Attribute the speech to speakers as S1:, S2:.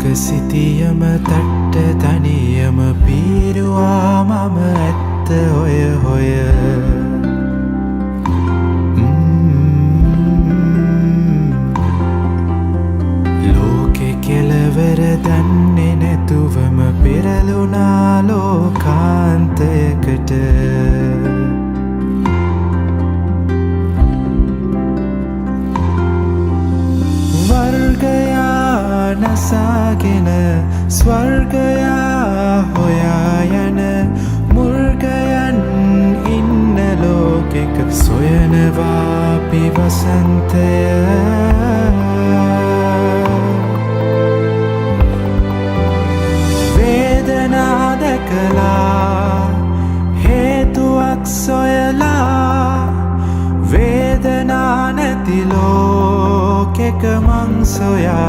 S1: සිතියම තට්ට තනියම පීරුවා මම ඇත්ත හොය හොය ලෝකෙ කෙලවර දන්නේ නැතුවම පෙරළුණා ලෝකාන්තයකට වර්ගයා නසාගෙන ස්වර්ගයා හොයා යන මුර්ගයන් ඉන්න ලෝකෙක සොයනවා අපි වසන්තය